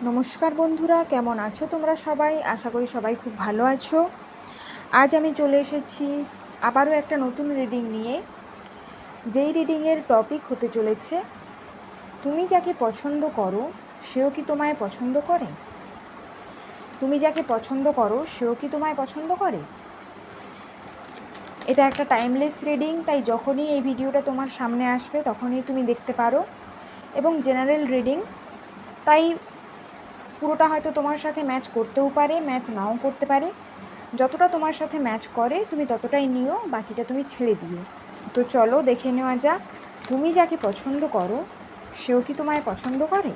নমস্কার বন্ধুরা, কেমন আছো তোমরা সবাই? আশা করি সবাই খুব ভালো আছো। আজ আমি চলে এসেছি আবারও একটা নতুন রিডিং নিয়ে, যেই রিডিংয়ের টপিক হতে চলেছে তুমি যাকে পছন্দ করো সেও কি তোমায় পছন্দ করে? তুমি যাকে পছন্দ করো সেও কি তোমায় পছন্দ করে? এটা একটা টাইমলেস রিডিং, তাই যখনই এই ভিডিওটা তোমার সামনে আসবে তখনই তুমি দেখতে পারো, এবং জেনারেল রিডিং, তাই পুরোটা হয়তো তোমার সাথে ম্যাচ করতেও পারে, ম্যাচ নাও করতে পারে। যতটা তোমার সাথে ম্যাচ করে তুমি ততটাই নিও, বাকিটা তুমি ছেড়ে দিও। তো চলো দেখে নেওয়া যাক, তুমি যাকে পছন্দ করো সেও কি তোমায় পছন্দ করে?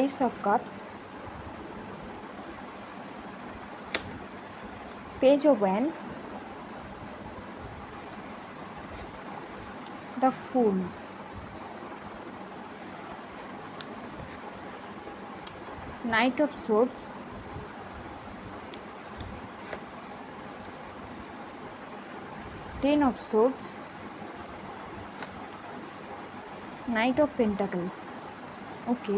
Ace of Cups, Page of Wands, The Fool, Knight of Swords, Ten of Swords, Knight of Pentacles. Okay,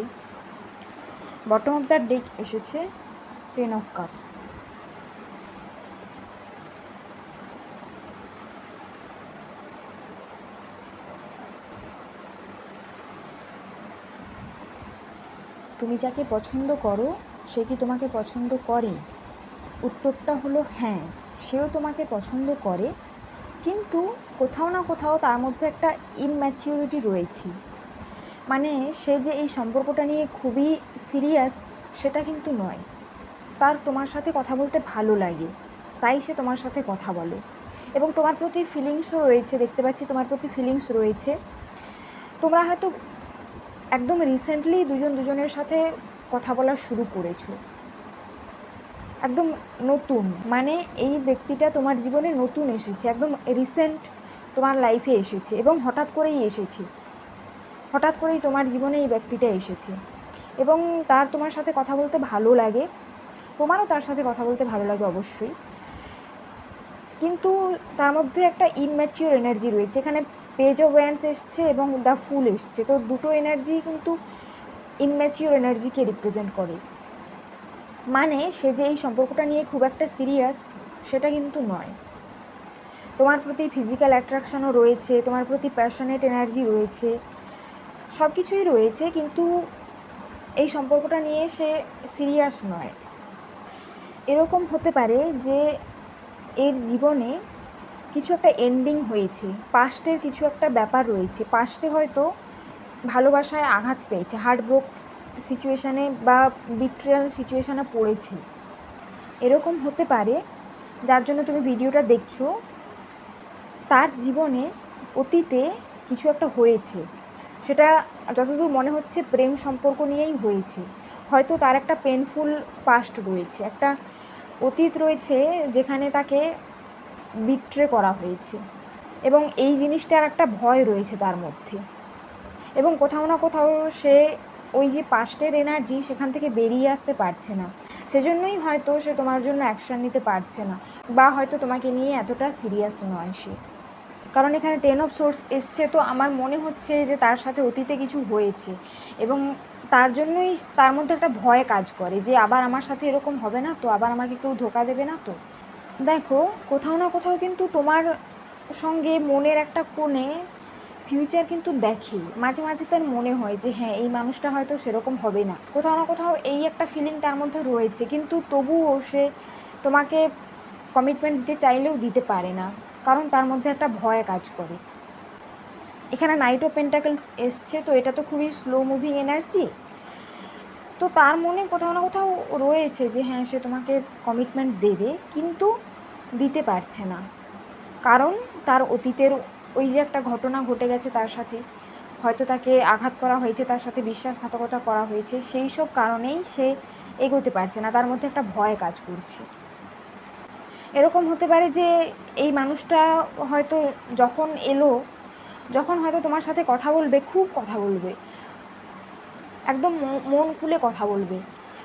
bottom of the deck এসেছে টেন অফ কাপস। তুমি যাকে পছন্দ করো সে কি তোমাকে পছন্দ করে? উত্তরটা হলো হ্যাঁ, সেও তোমাকে পছন্দ করে, কিন্তু কোথাও না কোথাও তার মধ্যে একটা ইনম্যাচিউরিটি রয়েছে। মানে সে যে এই সম্পর্কটা নিয়ে খুবই সিরিয়াস সেটা কিন্তু নয়। তার তোমার সাথে কথা বলতে ভালো লাগে, তাই সে তোমার সাথে কথা বলে, এবং তোমার প্রতি ফিলিংসও রয়েছে, দেখতে পাচ্ছি তোমার প্রতি ফিলিংস রয়েছে। তোমরা হয়তো একদম রিসেন্টলি দুজনের সাথে কথা বলা শুরু করেছো, একদম নতুন, মানে এই ব্যক্তিটা তোমার জীবনে নতুন এসেছে, একদম রিসেন্ট তোমার লাইফে এসেছে, এবং হঠাৎ করেই তোমার জীবনে এই ব্যক্তিটা এসেছে, এবং তার তোমার সাথে কথা বলতে ভালো লাগে, তোমারও তার সাথে কথা বলতে ভালো লাগে অবশ্যই, কিন্তু তার মধ্যে একটা ইনম্যাচিওর এনার্জি রয়েছে। এখানে পেজ অফ ওয়ান্ডস এসছে এবং দ্য ফুল এসছে, তো দুটো এনার্জি কিন্তু ইনম্যাচিওর এনার্জিকে রিপ্রেজেন্ট করে। মানে সে যে এই সম্পর্কটা নিয়ে খুব একটা সিরিয়াস সেটা কিন্তু নয়। তোমার প্রতি ফিজিক্যাল অ্যাট্রাকশনও রয়েছে, তোমার প্রতি প্যাশনেট এনার্জি রয়েছে, সব কিছুই রয়েছে, কিন্তু এই সম্পর্কটা নিয়ে সে সিরিয়াস নয়। এরকম হতে পারে যে এর জীবনে কিছু একটা এন্ডিং হয়েছে, পাস্টের কিছু একটা ব্যাপার রয়েছে, পাস্টে হয়তো ভালোবাসায় আঘাত পেয়েছে, হার্টব্রোক সিচুয়েশানে বা বিট্রিয়াল সিচুয়েশানে পড়েছে, এরকম হতে পারে। যার জন্য তুমি ভিডিওটা দেখছো, তার জীবনে অতীতে কিছু একটা হয়েছে, সেটা যতদূর মনে হচ্ছে প্রেম সম্পর্ক নিয়েই হয়েছে। হয়তো তার একটা পেনফুল পাস্ট রয়েছে, একটা অতীত রয়েছে যেখানে তাকে বিট্রে করা হয়েছে, এবং এই জিনিসটার একটা ভয় রয়েছে তার মধ্যে, এবং কোথাও না কোথাও সে ওই যে পাস্টের এনার্জি সেখান থেকে বেরিয়ে আসতে পারছে না, সেজন্যই হয়তো সে তোমার জন্য অ্যাকশান নিতে পারছে না, বা হয়তো তোমাকে নিয়ে এতটা সিরিয়াস নয় সে। কারণ এখানে টেন অফ সোর্স এসছে, তো আমার মনে হচ্ছে যে তার সাথে অতীতে কিছু হয়েছে, এবং তার জন্যই তার মধ্যে একটা ভয় কাজ করে যে আবার আমার সাথে এরকম হবে না তো, আবার আমাকে কেউ ধোকা দেবে না তো। দেখো, কোথাও না কোথাও কিন্তু তোমার সঙ্গে মনের একটা কোণে ফিউচার কিন্তু দেখে, মাঝে মাঝে তার মনে হয় যে হ্যাঁ এই মানুষটা হয়তো সেরকম হবে না, কোথাও না কোথাও এই একটা ফিলিং তার মধ্যে রয়েছে, কিন্তু তবুও সে তোমাকে কমিটমেন্ট দিতে চাইলেও দিতে পারে না, কারণ তার মধ্যে একটা ভয় কাজ করে। এখানে নাইট অফ পেন্টাকলস এসছে, তো এটা তো খুবই স্লো মুভিং এনার্জি, তো তার মনে কোথাও না কোথাও রয়েছে যে হ্যাঁ সে তোমাকে কমিটমেন্ট দেবে, কিন্তু দিতে পারছে না, কারণ তার অতীতের ওই যে একটা ঘটনা ঘটে গেছে তার সাথে, হয়তো তাকে আঘাত করা হয়েছে, তার সাথে বিশ্বাসঘাতকতা করা হয়েছে, সেই সব কারণেই সে এগোতে পারছে না, তার মধ্যে একটা ভয় কাজ করছে। এরকম হতে পারে যে এই মানুষটা হয়তো যখন হয়তো তোমার সাথে কথা বলবে, খুব কথা বলবে, একদম মন খুলে কথা বলবে,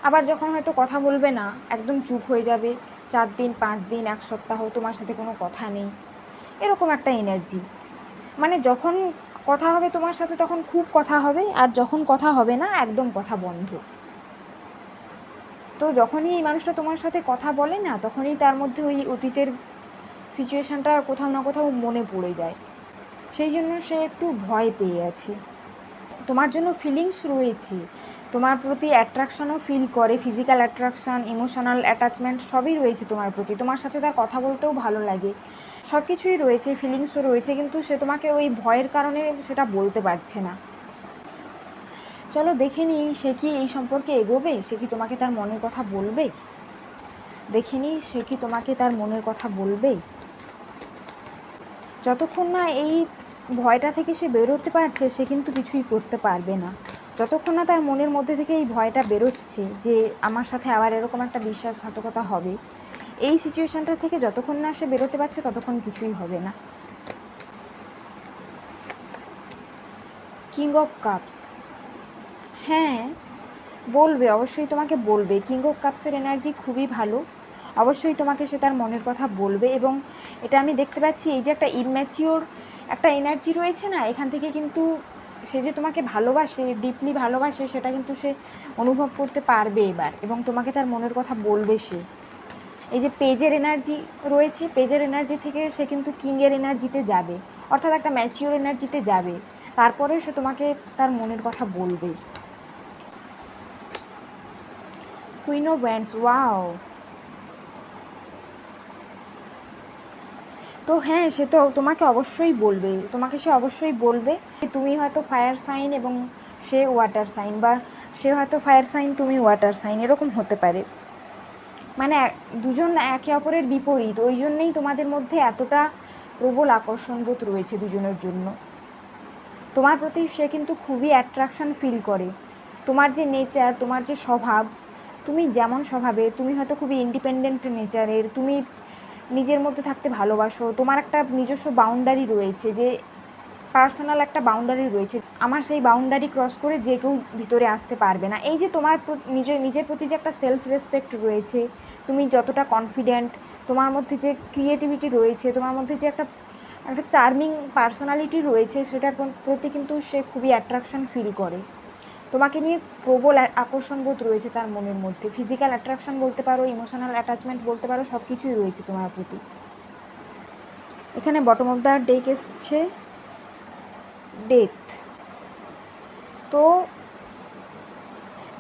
আবার যখন হয়তো কথা বলবে না, একদম চুপ হয়ে যাবে, 4 দিন 5 দিন 1 সপ্তাহ তোমার সাথে কোনো কথা নেই, এরকম একটা এনার্জি। মানে যখন কথা হবে তোমার সাথে তখন খুব কথা হবে, আর যখন কথা হবে না একদম কথা বন্ধ। তো যখনই এই মানুষটা তোমার সাথে কথা বলে না, তখনই তার মধ্যে ওই অতীতের সিচুয়েশানটা কোথাও না কোথাও মনে পড়ে যায়, সেই জন্য সে একটু ভয় পেয়ে আছে। তোমার জন্য ফিলিংস রয়েছে, তোমার প্রতি অ্যাট্রাকশানও ফিল করে, ফিজিক্যাল অ্যাট্রাকশান, ইমোশনাল অ্যাটাচমেন্ট সবই রয়েছে তোমার প্রতি। তোমার সাথে তার কথা বলতেও ভালো লাগে, সব কিছুই রয়েছে, ফিলিংসও রয়েছে, কিন্তু সে তোমাকে ওই ভয়ের কারণে সেটা বলতে পারছে না। চলো দেখে নিই সে কি এই সম্পর্কে এগোবে, সে কি তোমাকে তার মনের কথা বলবে। দেখে নিই সে কি তোমাকে তার মনের কথা বলবে। যতক্ষণ না এই ভয়টা থেকে সে বেরোতে পারছে, সে কিন্তু কিছুই করতে পারবে না। যতক্ষণ না তার মনের মধ্যে থেকে এই ভয়টা বেরোচ্ছে যে আমার সাথে আবার এরকম একটা বিশ্বাসঘাতকতা হবে, এই সিচুয়েশানটা থেকে যতক্ষণ না সে বেরোতে পারছে ততক্ষণ কিছুই হবে না। কিং অফ কাপস, হ্যাঁ বলবে, অবশ্যই তোমাকে বলবে। কিং অফ কাপসের এনার্জি খুবই ভালো, অবশ্যই তোমাকে সে তার মনের কথা বলবে। এবং এটা আমি দেখতে পাচ্ছি, এই যে একটা ইম্যাচিওর একটা এনার্জি রয়েছে না, এখান থেকে কিন্তু সে যে তোমাকে ভালোবাসে, ডিপলি ভালোবাসে, সেটা কিন্তু সে অনুভব করতে পারবে এবার, এবং তোমাকে তার মনের কথা বলবে সে। এই যে পেজের এনার্জি রয়েছে, পেজের এনার্জি থেকে সে কিন্তু কিংয়ের এনার্জিতে যাবে, অর্থাৎ একটা ম্যাচিওর এনার্জিতে যাবে, তারপরে সে তোমাকে তার মনের কথা বলবে। Queen of wands, wow. তো হ্যাঁ, সে তো তোমাকে অবশ্যই বলবে, তোমাকে সে অবশ্যই বলবে। তুমি হয়তো ফায়ার সাইন এবং সে ওয়াটার সাইন, বা সে হয়তো ফায়ার সাইন, তুমি ওয়াটার সাইন, এরকম হতে পারে। মানে দুজন একে অপরের বিপরীত, ওই জন্যেই তোমাদের মধ্যে এতটা প্রবল আকর্ষণবোধ রয়েছে দুজনের জন্য। তোমার প্রতি সে কিন্তু খুবই অ্যাট্রাকশন ফিল করে। তোমার যে নেচার, তোমার যে স্বভাব, তুমি যেমন স্বভাবে, তুমি হয়তো খুবই ইন্ডিপেন্ডেন্ট নেচারের, তুমি নিজের মধ্যে থাকতে ভালোবাসো, তোমার একটা নিজস্ব বাউন্ডারি রয়েছে, যে পার্সোনাল একটা বাউন্ডারি রয়েছে, আমার সেই বাউন্ডারি ক্রস করে যে কেউ ভিতরে আসতে পারবে না। এই যে তোমার নিজের প্রতি যে একটা সেলফ রেসপেক্ট রয়েছে, তুমি যতটা কনফিডেন্ট, তোমার মধ্যে যে ক্রিয়েটিভিটি রয়েছে, তোমার মধ্যে যে একটা চার্মিং পার্সোনালিটি রয়েছে, সেটার প্রতি কিন্তু সে খুবই অ্যাট্রাকশন ফিল করে। তোমাকে নিয়ে প্রবল আকর্ষণবোধ রয়েছে তার মনের মধ্যে। ফিজিক্যাল অ্যাট্রাকশন বলতে পারো, ইমোশনাল অ্যাটাচমেন্ট বলতে পারো, সব কিছুই রয়েছে তোমার প্রতি। এখানে বটম অফ দ্য ডেক এসছে ডেথ। তো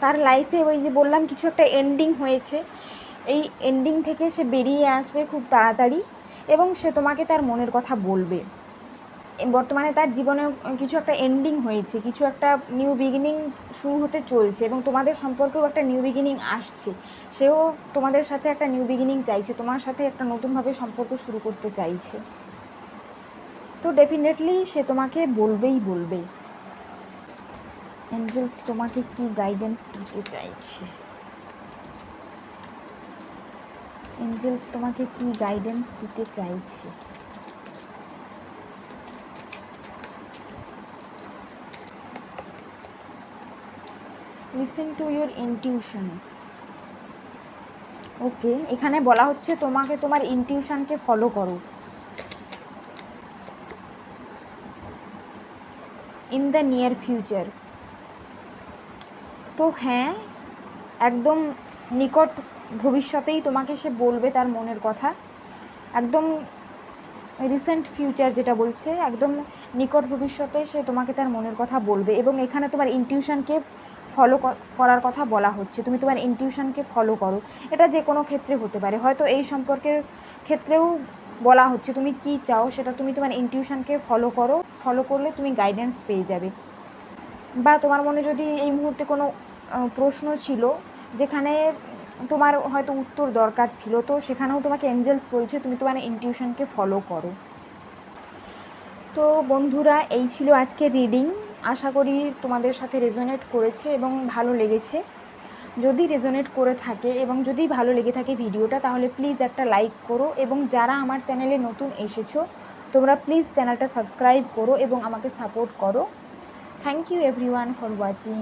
তার লাইফে ওই যে বললাম কিছু একটা এন্ডিং হয়েছে, এই এন্ডিং থেকে সে বেরিয়ে আসবে খুব তাড়াতাড়ি, এবং সে তোমাকে তার মনের কথা বলবে। বর্তমানে তার জীবনে কিছু একটা এন্ডিং হয়েছে, কিছু একটা নিউ বিগিনিং শুরু হতে চলছে, এবং তোমাদের সম্পর্কেও একটা নিউ বিগিনিং আসছে। সেও তোমাদের সাথে একটা নিউ বিগিনিং চাইছে, তোমার সাথে একটা নতুনভাবে সম্পর্ক শুরু করতে চাইছে। তো ডেফিনেটলি সে তোমাকে বলবেই বলবে। এঞ্জেলস তোমাকে কি গাইডেন্স দিতে চাইছে? এঞ্জেলস তোমাকে কি গাইডেন্স দিতে চাইছে? Listen to your intuition. Okay, এখানে বলা হচ্ছে তোমাকে তোমার ইনটিউশনকে ফলো করো ইন দ্য নিয়ার ফিউচার। তো হ্যাঁ, একদম নিকট ভবিষ্যতেই তোমাকে সে বলবে তার মনের কথা। একদম রিসেন্ট ফিউচার যেটা বলছে, একদম নিকট ভবিষ্যতে সে তোমাকে তার মনের কথা বলবে। এবং এখানে তোমার ইনটিউশনকে ফলো করার কথা বলা হচ্ছে, তুমি তোমার ইনটিউশনকে ফলো করো। এটা যে কোনো ক্ষেত্রে হতে পারে, হয়তো এই সম্পর্কের ক্ষেত্রেও বলা হচ্ছে তুমি কি চাও সেটা তুমি তোমার ইনটিউশনকে ফলো করো, ফলো করলে তুমি গাইডেন্স পেয়ে যাবে। বা তোমার মনে যদি এই মুহূর্তে কোনো প্রশ্ন ছিল যেখানে তোমার হয়তো উত্তর দরকার ছিল, তো সেখানেও তোমাকে এঞ্জেলস বলছে তুমি তোমার ইনটিউশনকে ফলো করো। তো বন্ধুরা, এই ছিল আজকের রিডিং। আশা করি তোমাদের সাথে রেজোনেট করেছে এবং ভালো লেগেছে। যদি রেজোনেট করে থাকে এবং যদি ভালো লেগে থাকে ভিডিওটা, তাহলে প্লিজ একটা লাইক করো, এবং যারা আমার চ্যানেলে নতুন এসেছো তোমরা প্লিজ চ্যানেলটা সাবস্ক্রাইব করো এবং আমাকে সাপোর্ট করো। Thank you everyone for watching.